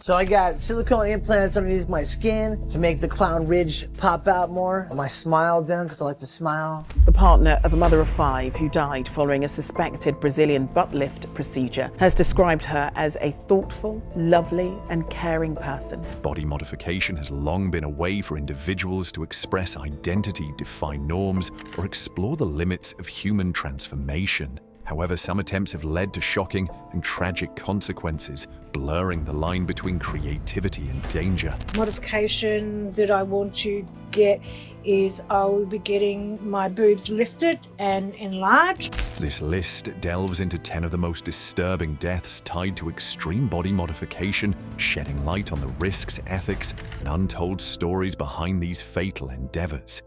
So I got silicone implants underneath my skin to make the clown ridge pop out more. My smile down because I like to smile. The partner of a mother of 5 who died following a suspected Brazilian butt lift procedure has described her as a thoughtful, lovely and caring person. Body modification has long been a way for individuals to express identity, defy norms, or explore the limits of human transformation. However, some attempts have led to shocking and tragic consequences, blurring the line between creativity and danger. Modification that I want to get is I will be getting my boobs lifted and enlarged. This list delves into 10 of the most disturbing deaths tied to extreme body modification, shedding light on the risks, ethics, and untold stories behind these fatal endeavors.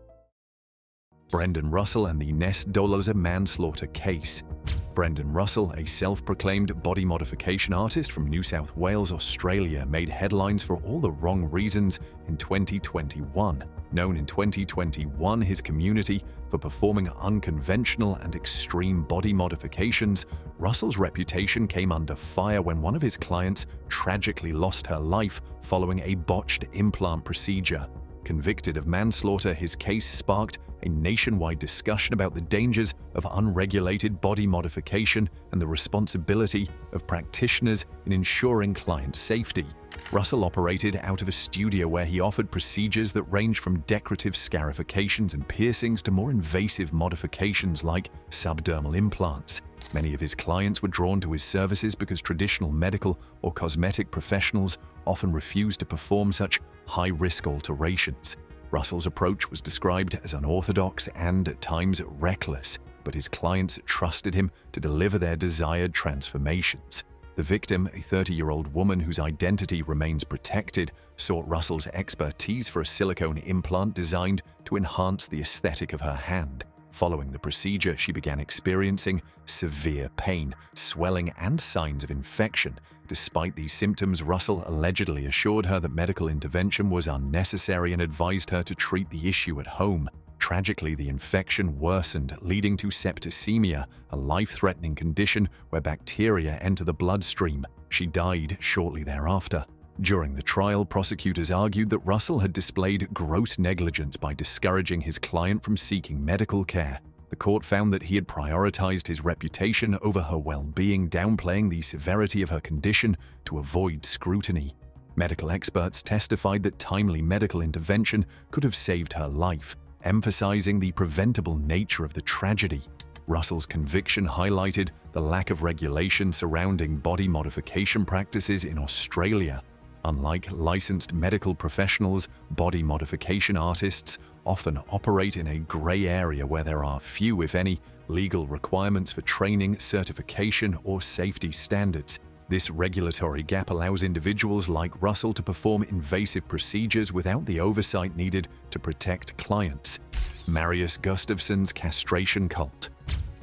Brendan Russell and the Ness Dolosa manslaughter case. Brendan Russell, a self-proclaimed body modification artist from New South Wales, Australia, made headlines for all the wrong reasons in 2021. Known in 2021 his community for performing unconventional and extreme body modifications, Russell's reputation came under fire when one of his clients tragically lost her life following a botched implant procedure. Convicted of manslaughter, his case sparked a nationwide discussion about the dangers of unregulated body modification and the responsibility of practitioners in ensuring client safety. Russell operated out of a studio where he offered procedures that ranged from decorative scarifications and piercings to more invasive modifications like subdermal implants. Many of his clients were drawn to his services because traditional medical or cosmetic professionals often refused to perform such high-risk alterations. Russell's approach was described as unorthodox and, at times, reckless, but his clients trusted him to deliver their desired transformations. The victim, a 30-year-old woman whose identity remains protected, sought Russell's expertise for a silicone implant designed to enhance the aesthetic of her hand. Following the procedure, she began experiencing severe pain, swelling, and signs of infection. Despite these symptoms, Russell allegedly assured her that medical intervention was unnecessary and advised her to treat the issue at home. Tragically, the infection worsened, leading to septicemia, a life-threatening condition where bacteria enter the bloodstream. She died shortly thereafter. During the trial, prosecutors argued that Russell had displayed gross negligence by discouraging his client from seeking medical care. The court found that he had prioritized his reputation over her well-being, downplaying the severity of her condition to avoid scrutiny. Medical experts testified that timely medical intervention could have saved her life, emphasizing the preventable nature of the tragedy. Russell's conviction highlighted the lack of regulation surrounding body modification practices in Australia. Unlike licensed medical professionals, body modification artists often operate in a gray area where there are few, if any, legal requirements for training, certification, or safety standards. This regulatory gap allows individuals like Russell to perform invasive procedures without the oversight needed to protect clients. Marius Gustafsson's castration cult.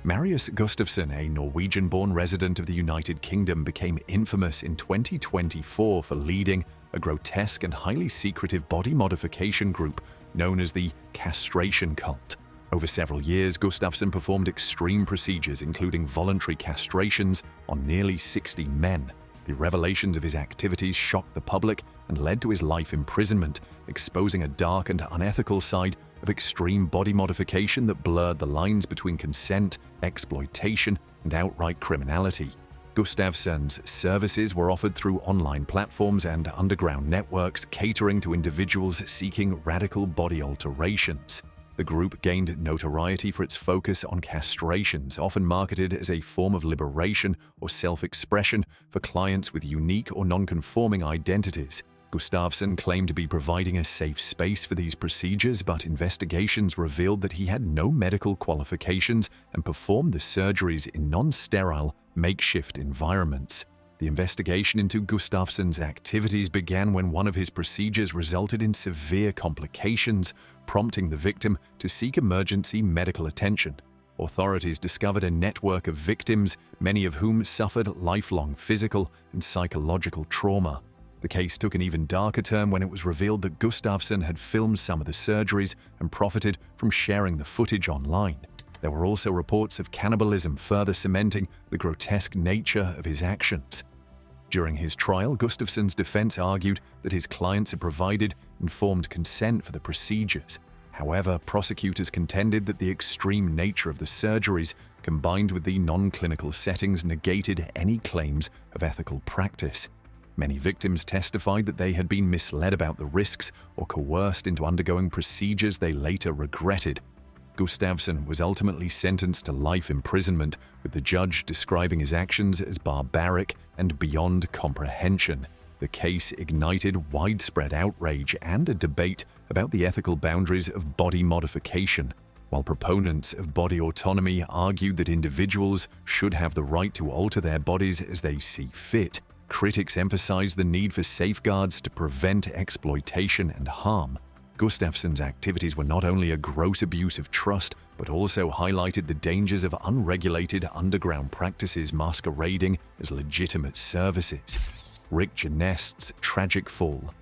Marius Gustafsson, a Norwegian-born resident of the United Kingdom, became infamous in 2024 for leading a grotesque and highly secretive body modification group known as the castration cult. Over several years, Gustafsson performed extreme procedures, including voluntary castrations, on nearly 60 men. The revelations of his activities shocked the public and led to his life imprisonment, exposing a dark and unethical side of extreme body modification that blurred the lines between consent, exploitation, and outright criminality. Gustafsson's services were offered through online platforms and underground networks catering to individuals seeking radical body alterations. The group gained notoriety for its focus on castrations, often marketed as a form of liberation or self-expression for clients with unique or non-conforming identities. Gustafsson claimed to be providing a safe space for these procedures, but investigations revealed that he had no medical qualifications and performed the surgeries in non-sterile, makeshift environments. The investigation into Gustafsson's activities began when one of his procedures resulted in severe complications, prompting the victim to seek emergency medical attention. Authorities discovered a network of victims, many of whom suffered lifelong physical and psychological trauma. The case took an even darker turn when it was revealed that Gustafsson had filmed some of the surgeries and profited from sharing the footage online. There were also reports of cannibalism, further cementing the grotesque nature of his actions. During his trial, Gustafsson's defense argued that his clients had provided informed consent for the procedures. However, prosecutors contended that the extreme nature of the surgeries, combined with the non-clinical settings, negated any claims of ethical practice. Many victims testified that they had been misled about the risks or coerced into undergoing procedures they later regretted. Gustafsson was ultimately sentenced to life imprisonment, with the judge describing his actions as barbaric and beyond comprehension. The case ignited widespread outrage and a debate about the ethical boundaries of body modification. While proponents of body autonomy argued that individuals should have the right to alter their bodies as they see fit, critics emphasized the need for safeguards to prevent exploitation and harm. Gustafsson's activities were not only a gross abuse of trust, but also highlighted the dangers of unregulated underground practices masquerading as legitimate services. Rick Genest's tragic fall.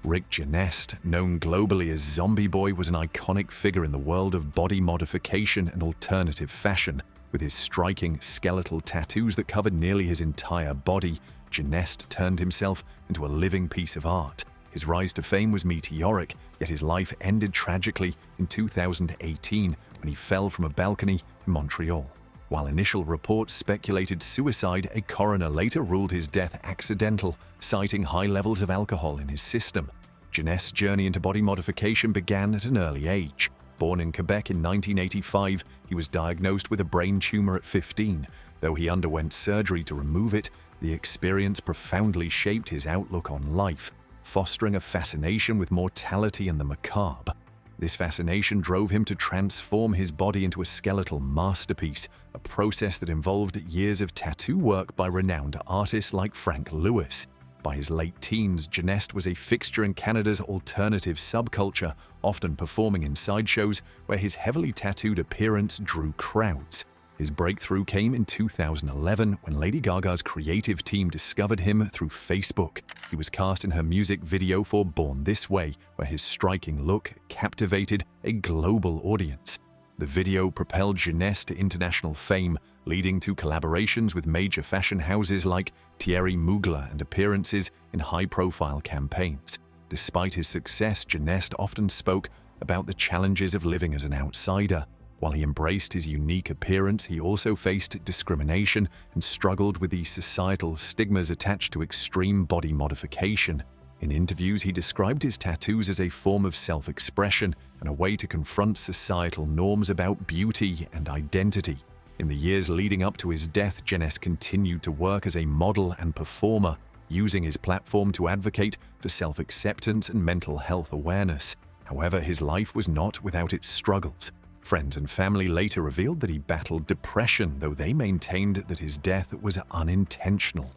Rick Genest, known globally as Zombie Boy, was an iconic figure in the world of body modification and alternative fashion. With his striking skeletal tattoos that covered nearly his entire body, Genest turned himself into a living piece of art. His rise to fame was meteoric, yet his life ended tragically in 2018 when he fell from a balcony in Montreal. While initial reports speculated suicide, a coroner later ruled his death accidental, citing high levels of alcohol in his system. Genest's journey into body modification began at an early age. Born in Quebec in 1985, he was diagnosed with a brain tumor at 15. Though he underwent surgery to remove it, the experience profoundly shaped his outlook on life, fostering a fascination with mortality and the macabre. This fascination drove him to transform his body into a skeletal masterpiece, a process that involved years of tattoo work by renowned artists like Frank Lewis. By his late teens, Genest was a fixture in Canada's alternative subculture, often performing in sideshows where his heavily tattooed appearance drew crowds. His breakthrough came in 2011 when Lady Gaga's creative team discovered him through Facebook. He was cast in her music video for Born This Way, where his striking look captivated a global audience. The video propelled Genest to international fame, leading to collaborations with major fashion houses like Thierry Mugler and appearances in high-profile campaigns. Despite his success, Genest often spoke about the challenges of living as an outsider. While he embraced his unique appearance, he also faced discrimination and struggled with the societal stigmas attached to extreme body modification. In interviews, he described his tattoos as a form of self-expression and a way to confront societal norms about beauty and identity. In the years leading up to his death, Genest continued to work as a model and performer, using his platform to advocate for self-acceptance and mental health awareness. However, his life was not without its struggles. Friends and family later revealed that he battled depression, though they maintained that his death was unintentional.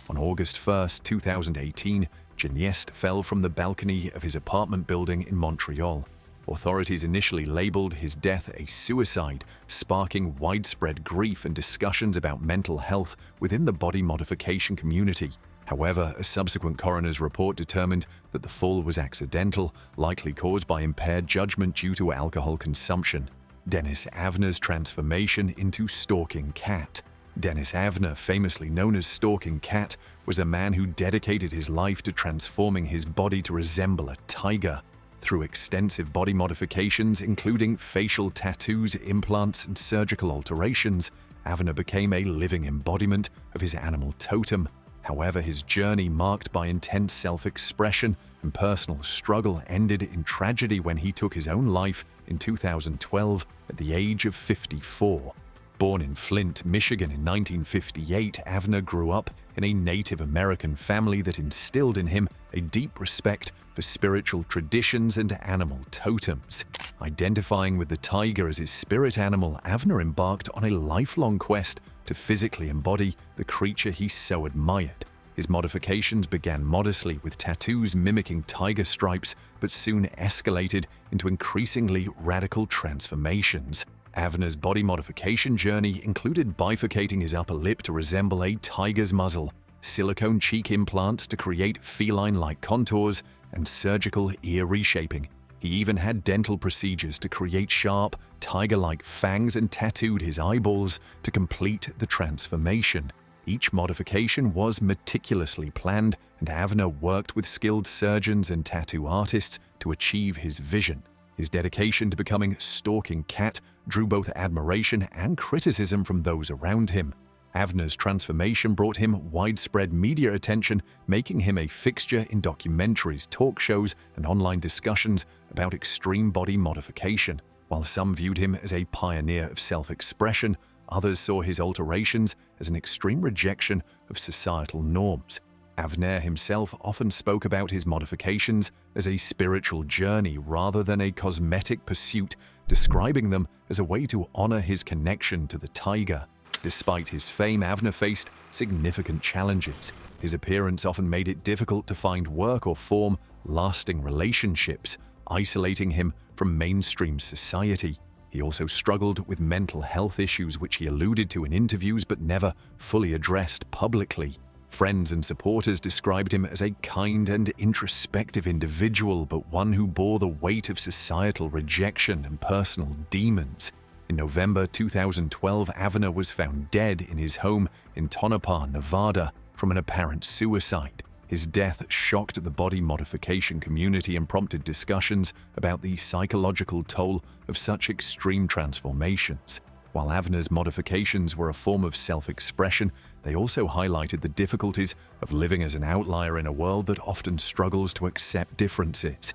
On August 1, 2018, Genest fell from the balcony of his apartment building in Montreal. Authorities initially labeled his death a suicide, sparking widespread grief and discussions about mental health within the body modification community. However, a subsequent coroner's report determined that the fall was accidental, likely caused by impaired judgment due to alcohol consumption. Dennis Avner's transformation into Stalking Cat. Dennis Avner, famously known as Stalking Cat, was a man who dedicated his life to transforming his body to resemble a tiger. Through extensive body modifications, including facial tattoos, implants, and surgical alterations, Avner became a living embodiment of his animal totem. However, his journey, marked by intense self-expression and personal struggle, ended in tragedy when he took his own life in 2012 at the age of 54. Born in Flint, Michigan in 1958, Avner grew up in a Native American family that instilled in him a deep respect for spiritual traditions and animal totems. Identifying with the tiger as his spirit animal, Avner embarked on a lifelong quest to physically embody the creature he so admired. His modifications began modestly with tattoos mimicking tiger stripes, but soon escalated into increasingly radical transformations. Avner's body modification journey included bifurcating his upper lip to resemble a tiger's muzzle, silicone cheek implants to create feline-like contours, and surgical ear reshaping. He even had dental procedures to create sharp, tiger-like fangs and tattooed his eyeballs to complete the transformation. Each modification was meticulously planned, and Avner worked with skilled surgeons and tattoo artists to achieve his vision. His dedication to becoming Stalking Cat drew both admiration and criticism from those around him. Avner's transformation brought him widespread media attention, making him a fixture in documentaries, talk shows, and online discussions about extreme body modification. While some viewed him as a pioneer of self-expression, others saw his alterations as an extreme rejection of societal norms. Avner himself often spoke about his modifications as a spiritual journey rather than a cosmetic pursuit, describing them as a way to honor his connection to the tiger. Despite his fame, Avner faced significant challenges. His appearance often made it difficult to find work or form lasting relationships, isolating him from mainstream society. He also struggled with mental health issues, which he alluded to in interviews but never fully addressed publicly. Friends and supporters described him as a kind and introspective individual, but one who bore the weight of societal rejection and personal demons. In November 2012, Avner was found dead in his home in Tonopah, Nevada, from an apparent suicide. His death shocked the body modification community and prompted discussions about the psychological toll of such extreme transformations. While Avner's modifications were a form of self-expression, they also highlighted the difficulties of living as an outlier in a world that often struggles to accept differences.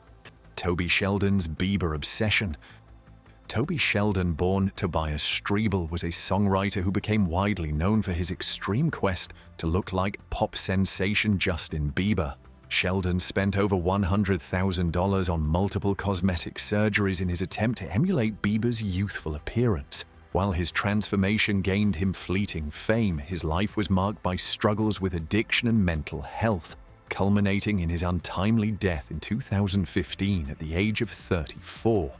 Toby Sheldon's Bieber obsession. Toby Sheldon, born Tobias Strebel, was a songwriter who became widely known for his extreme quest to look like pop sensation Justin Bieber. Sheldon spent over $100,000 on multiple cosmetic surgeries in his attempt to emulate Bieber's youthful appearance. While his transformation gained him fleeting fame, his life was marked by struggles with addiction and mental health, culminating in his untimely death in 2015 at the age of 34.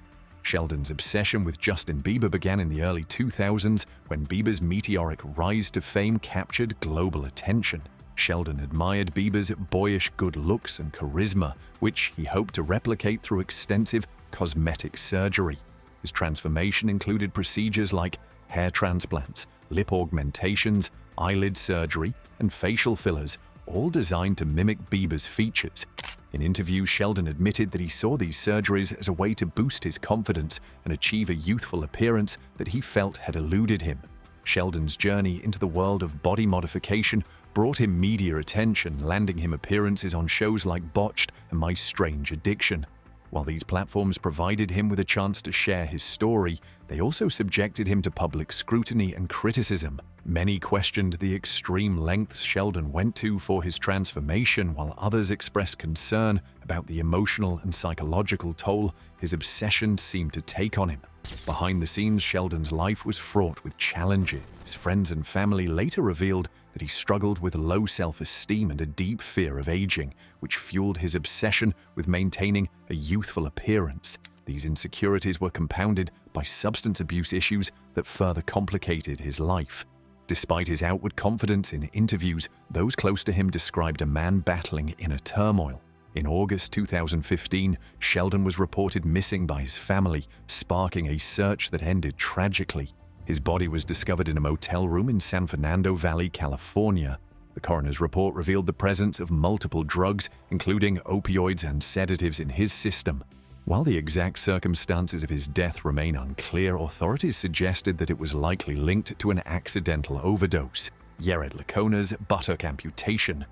Sheldon's obsession with Justin Bieber began in the early 2000s when Bieber's meteoric rise to fame captured global attention. Sheldon admired Bieber's boyish good looks and charisma, which he hoped to replicate through extensive cosmetic surgery. His transformation included procedures like hair transplants, lip augmentations, eyelid surgery, and facial fillers, all designed to mimic Bieber's features. In interviews, Sheldon admitted that he saw these surgeries as a way to boost his confidence and achieve a youthful appearance that he felt had eluded him. Sheldon's journey into the world of body modification brought him media attention, landing him appearances on shows like Botched and My Strange Addiction. While these platforms provided him with a chance to share his story, they also subjected him to public scrutiny and criticism. Many questioned the extreme lengths Sheldon went to for his transformation, while others expressed concern about the emotional and psychological toll his obsession seemed to take on him. Behind the scenes, Sheldon's life was fraught with challenges. His friends and family later revealed that he struggled with low self-esteem and a deep fear of aging, which fueled his obsession with maintaining a youthful appearance. These insecurities were compounded by substance abuse issues that further complicated his life. Despite his outward confidence in interviews, those close to him described a man battling inner turmoil. In August 2015, Sheldon was reported missing by his family, sparking a search that ended tragically. His body was discovered in a motel room in San Fernando Valley, California. The coroner's report revealed the presence of multiple drugs, including opioids and sedatives, in his system. While the exact circumstances of his death remain unclear, authorities suggested that it was likely linked to an accidental overdose. Jared Lacona's buttock amputation.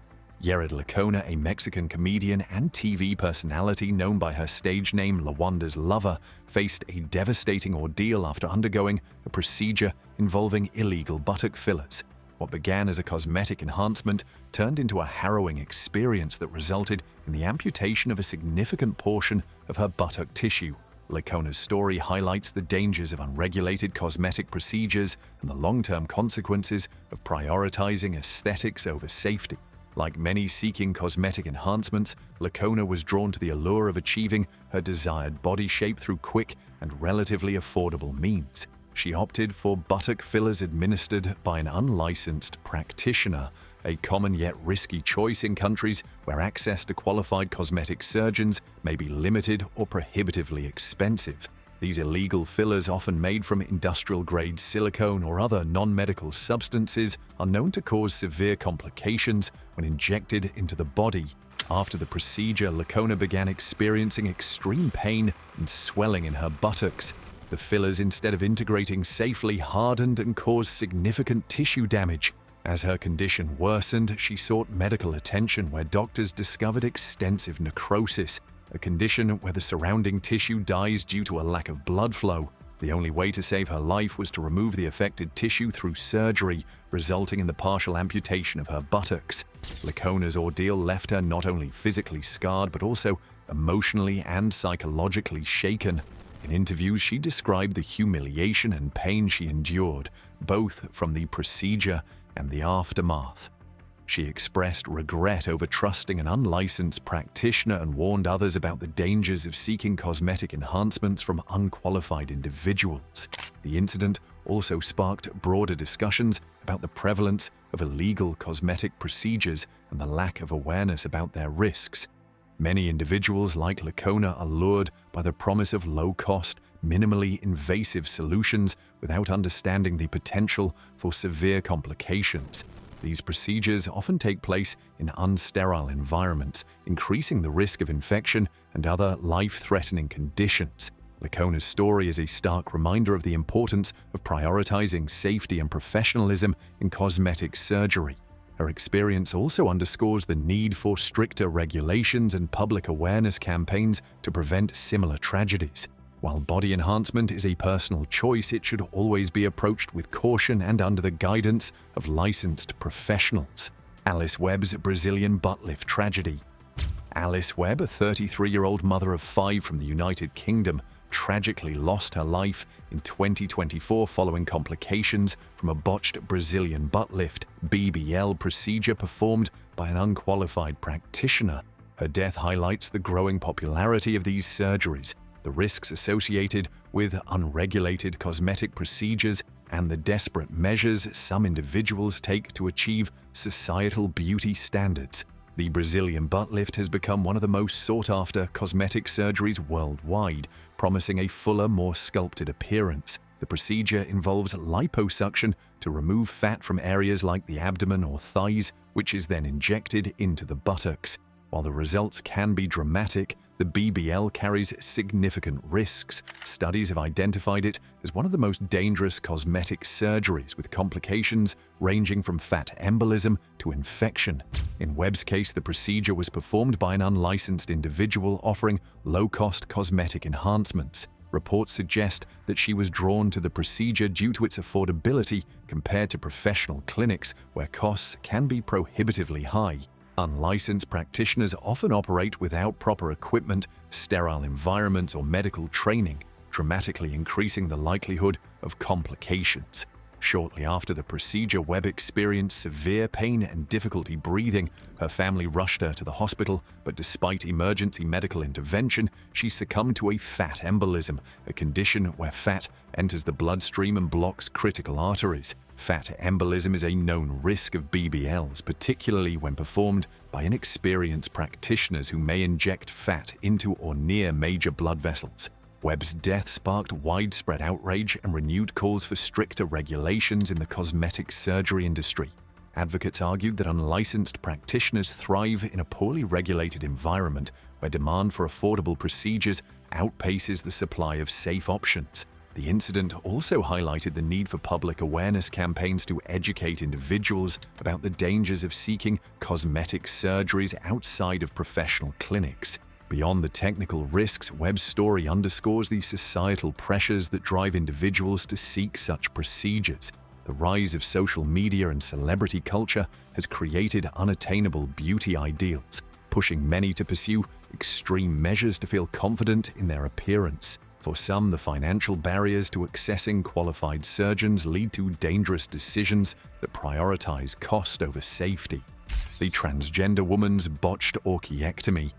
Jared Lacona, a Mexican comedian and TV personality known by her stage name Lawanda's Lover, faced a devastating ordeal after undergoing a procedure involving illegal buttock fillers. What began as a cosmetic enhancement turned into a harrowing experience that resulted in the amputation of a significant portion of her buttock tissue. Lacona's story highlights the dangers of unregulated cosmetic procedures and the long-term consequences of prioritizing aesthetics over safety. Like many seeking cosmetic enhancements, Lacona was drawn to the allure of achieving her desired body shape through quick and relatively affordable means. She opted for buttock fillers administered by an unlicensed practitioner, a common yet risky choice in countries where access to qualified cosmetic surgeons may be limited or prohibitively expensive. These illegal fillers, often made from industrial-grade silicone or other non-medical substances, are known to cause severe complications when injected into the body. After the procedure, Lakona began experiencing extreme pain and swelling in her buttocks. The fillers, instead of integrating safely, hardened and caused significant tissue damage. As her condition worsened, she sought medical attention where doctors discovered extensive necrosis, a condition where the surrounding tissue dies due to a lack of blood flow. The only way to save her life was to remove the affected tissue through surgery, resulting in the partial amputation of her buttocks. Lakona's ordeal left her not only physically scarred but also emotionally and psychologically shaken. In interviews, she described the humiliation and pain she endured, both from the procedure and the aftermath. She expressed regret over trusting an unlicensed practitioner and warned others about the dangers of seeking cosmetic enhancements from unqualified individuals. The incident also sparked broader discussions about the prevalence of illegal cosmetic procedures and the lack of awareness about their risks. Many individuals like Lakona are lured by the promise of low-cost, minimally invasive solutions without understanding the potential for severe complications. These procedures often take place in unsterile environments, increasing the risk of infection and other life-threatening conditions. Lakona's story is a stark reminder of the importance of prioritizing safety and professionalism in cosmetic surgery. Her experience also underscores the need for stricter regulations and public awareness campaigns to prevent similar tragedies. While body enhancement is a personal choice, it should always be approached with caution and under the guidance of licensed professionals. Alice Webb's Brazilian butt lift tragedy. Alice Webb, a 33-year-old mother of 5 from the United Kingdom, tragically lost her life in 2024 following complications from a botched Brazilian butt lift (BBL) procedure performed by an unqualified practitioner. Her death highlights the growing popularity of these surgeries, the risks associated with unregulated cosmetic procedures, and the desperate measures some individuals take to achieve societal beauty standards. The Brazilian butt lift has become one of the most sought-after cosmetic surgeries worldwide, promising a fuller, more sculpted appearance. The procedure involves liposuction to remove fat from areas like the abdomen or thighs, which is then injected into the buttocks. While the results can be dramatic, the BBL carries significant risks. Studies have identified it as one of the most dangerous cosmetic surgeries, with complications ranging from fat embolism to infection. In Webb's case, the procedure was performed by an unlicensed individual offering low-cost cosmetic enhancements. Reports suggest that she was drawn to the procedure due to its affordability compared to professional clinics, where costs can be prohibitively high. Unlicensed practitioners often operate without proper equipment, sterile environments, or medical training, dramatically increasing the likelihood of complications. Shortly after the procedure, Webb experienced severe pain and difficulty breathing. Her family rushed her to the hospital, but despite emergency medical intervention, she succumbed to a fat embolism, a condition where fat enters the bloodstream and blocks critical arteries. Fat embolism is a known risk of BBLs, particularly when performed by inexperienced practitioners who may inject fat into or near major blood vessels. Webb's death sparked widespread outrage and renewed calls for stricter regulations in the cosmetic surgery industry. Advocates argued that unlicensed practitioners thrive in a poorly regulated environment where demand for affordable procedures outpaces the supply of safe options. The incident also highlighted the need for public awareness campaigns to educate individuals about the dangers of seeking cosmetic surgeries outside of professional clinics. Beyond the technical risks, Webb's story underscores the societal pressures that drive individuals to seek such procedures. The rise of social media and celebrity culture has created unattainable beauty ideals, pushing many to pursue extreme measures to feel confident in their appearance. For some, the financial barriers to accessing qualified surgeons lead to dangerous decisions that prioritize cost over safety. The transgender woman's botched orchiectomy.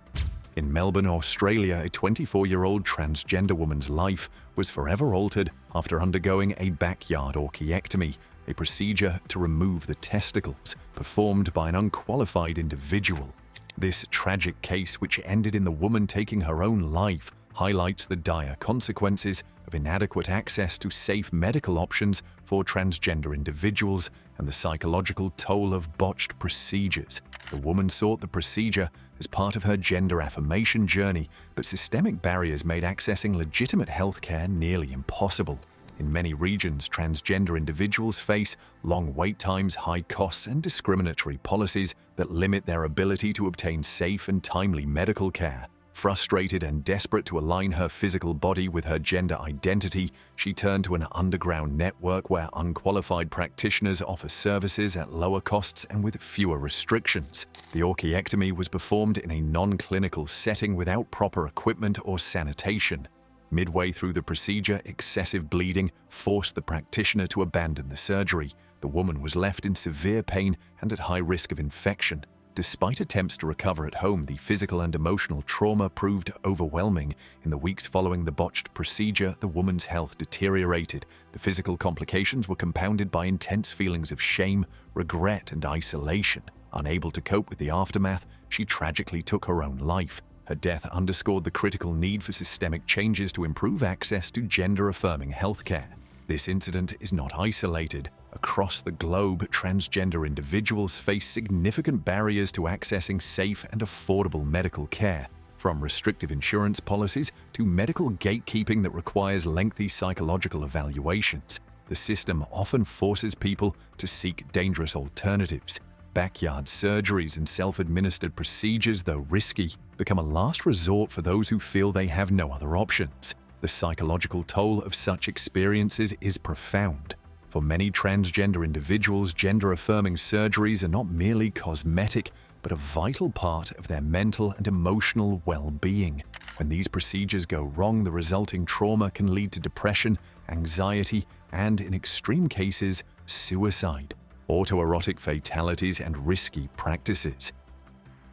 In Melbourne, Australia, a 24-year-old transgender woman's life was forever altered after undergoing a backyard orchiectomy, a procedure to remove the testicles, performed by an unqualified individual. This tragic case, which ended in the woman taking her own life, highlights the dire consequences of inadequate access to safe medical options for transgender individuals and the psychological toll of botched procedures. The woman sought the procedure as part of her gender affirmation journey, but systemic barriers made accessing legitimate healthcare nearly impossible. In many regions, transgender individuals face long wait times, high costs, and discriminatory policies that limit their ability to obtain safe and timely medical care. Frustrated and desperate to align her physical body with her gender identity, she turned to an underground network where unqualified practitioners offer services at lower costs and with fewer restrictions. The orchiectomy was performed in a non-clinical setting without proper equipment or sanitation. Midway through the procedure, excessive bleeding forced the practitioner to abandon the surgery. The woman was left in severe pain and at high risk of infection. Despite attempts to recover at home, the physical and emotional trauma proved overwhelming. In the weeks following the botched procedure, the woman's health deteriorated. The physical complications were compounded by intense feelings of shame, regret, and isolation. Unable to cope with the aftermath, she tragically took her own life. Her death underscored the critical need for systemic changes to improve access to gender-affirming healthcare. This incident is not isolated. Across the globe, transgender individuals face significant barriers to accessing safe and affordable medical care, from restrictive insurance policies to medical gatekeeping that requires lengthy psychological evaluations. The system often forces people to seek dangerous alternatives. Backyard surgeries and self-administered procedures, though risky, become a last resort for those who feel they have no other options. The psychological toll of such experiences is profound. For many transgender individuals, gender-affirming surgeries are not merely cosmetic, but a vital part of their mental and emotional well-being. When these procedures go wrong, the resulting trauma can lead to depression, anxiety, and, in extreme cases, suicide. Autoerotic fatalities and risky practices.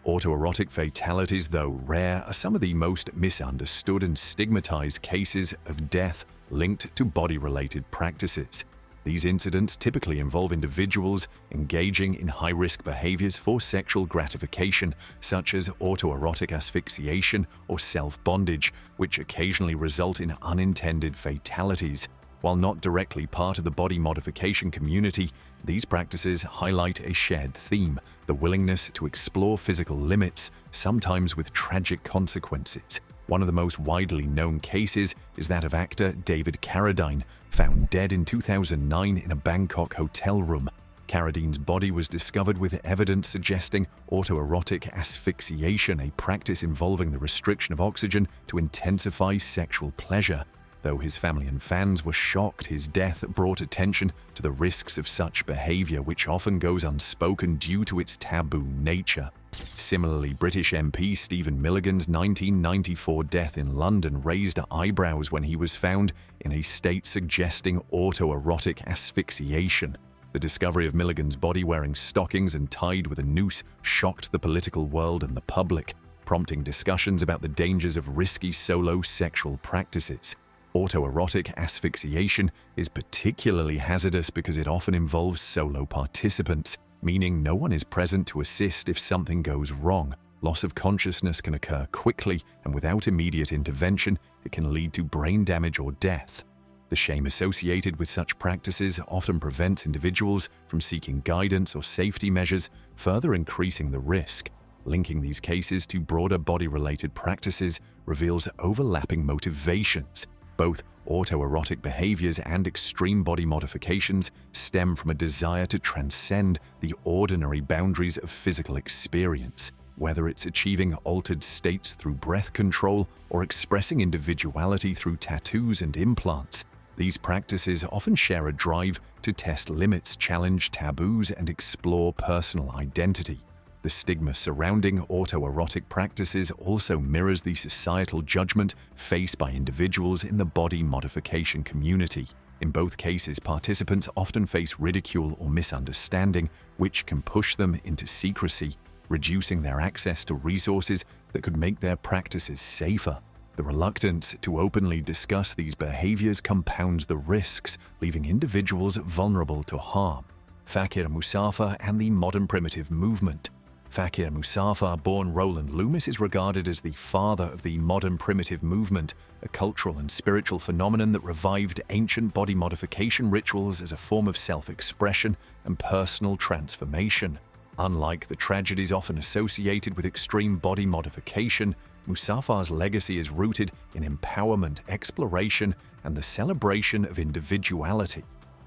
Autoerotic fatalities, though rare, are some of the most misunderstood and stigmatized cases of death linked to body-related practices. These incidents typically involve individuals engaging in high-risk behaviors for sexual gratification, such as autoerotic asphyxiation or self-bondage, which occasionally result in unintended fatalities. While not directly part of the body modification community, these practices highlight a shared theme: the willingness to explore physical limits, sometimes with tragic consequences. One of the most widely known cases is that of actor David Carradine, found dead in 2009 in a Bangkok hotel room. Carradine's body was discovered with evidence suggesting autoerotic asphyxiation, a practice involving the restriction of oxygen to intensify sexual pleasure. Though his family and fans were shocked, his death brought attention to the risks of such behavior, which often goes unspoken due to its taboo nature. Similarly, British MP Stephen Milligan's 1994 death in London raised eyebrows when he was found in a state suggesting autoerotic asphyxiation. The discovery of Milligan's body wearing stockings and tied with a noose shocked the political world and the public, prompting discussions about the dangers of risky solo sexual practices. Autoerotic asphyxiation is particularly hazardous because it often involves solo participants, meaning no one is present to assist if something goes wrong. Loss of consciousness can occur quickly, and without immediate intervention, it can lead to brain damage or death. The shame associated with such practices often prevents individuals from seeking guidance or safety measures, further increasing the risk. Linking these cases to broader body-related practices reveals overlapping motivations. Both autoerotic behaviors and extreme body modifications stem from a desire to transcend the ordinary boundaries of physical experience. Whether it's achieving altered states through breath control or expressing individuality through tattoos and implants, these practices often share a drive to test limits, challenge taboos, and explore personal identity. The stigma surrounding autoerotic practices also mirrors the societal judgment faced by individuals in the body modification community. In both cases, participants often face ridicule or misunderstanding, which can push them into secrecy, reducing their access to resources that could make their practices safer. The reluctance to openly discuss these behaviors compounds the risks, leaving individuals vulnerable to harm. Fakir Musafa and the Modern Primitive Movement. Fakir Musaffar, born Roland Loomis, is regarded as the father of the modern primitive movement, a cultural and spiritual phenomenon that revived ancient body modification rituals as a form of self-expression and personal transformation. Unlike the tragedies often associated with extreme body modification, Musaffar's legacy is rooted in empowerment, exploration, and the celebration of individuality.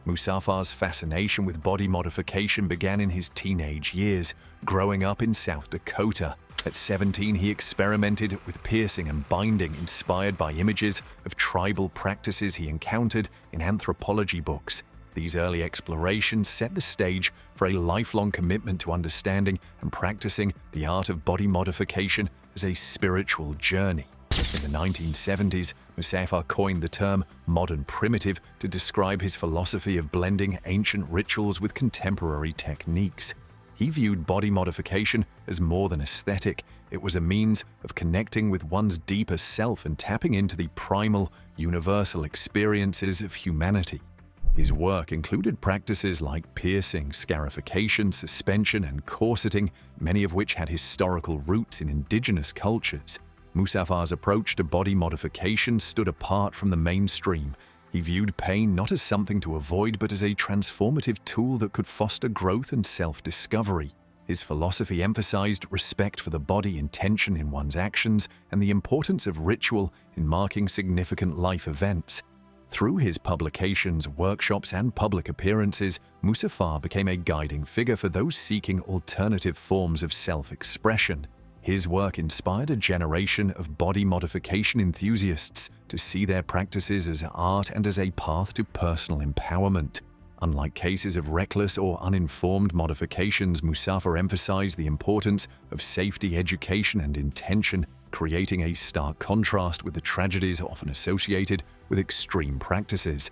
Musaffar's fascination with body modification began in his teenage years, growing up in South Dakota. At 17, he experimented with piercing and binding, inspired by images of tribal practices he encountered in anthropology books. These early explorations set the stage for a lifelong commitment to understanding and practicing the art of body modification as a spiritual journey. In the 1970s, Musaffar coined the term modern primitive to describe his philosophy of blending ancient rituals with contemporary techniques. He viewed body modification as more than aesthetic. It was a means of connecting with one's deeper self and tapping into the primal, universal experiences of humanity. His work included practices like piercing, scarification, suspension, and corseting, many of which had historical roots in indigenous cultures. Musaffar's approach to body modification stood apart from the mainstream. He viewed pain not as something to avoid, but as a transformative tool that could foster growth and self-discovery. His philosophy emphasized respect for the body, intention in one's actions, and the importance of ritual in marking significant life events. Through his publications, workshops, and public appearances, Musaffar became a guiding figure for those seeking alternative forms of self-expression. His work inspired a generation of body modification enthusiasts to see their practices as art and as a path to personal empowerment. Unlike cases of reckless or uninformed modifications, Musaffar emphasized the importance of safety, education, and intention, creating a stark contrast with the tragedies often associated with extreme practices.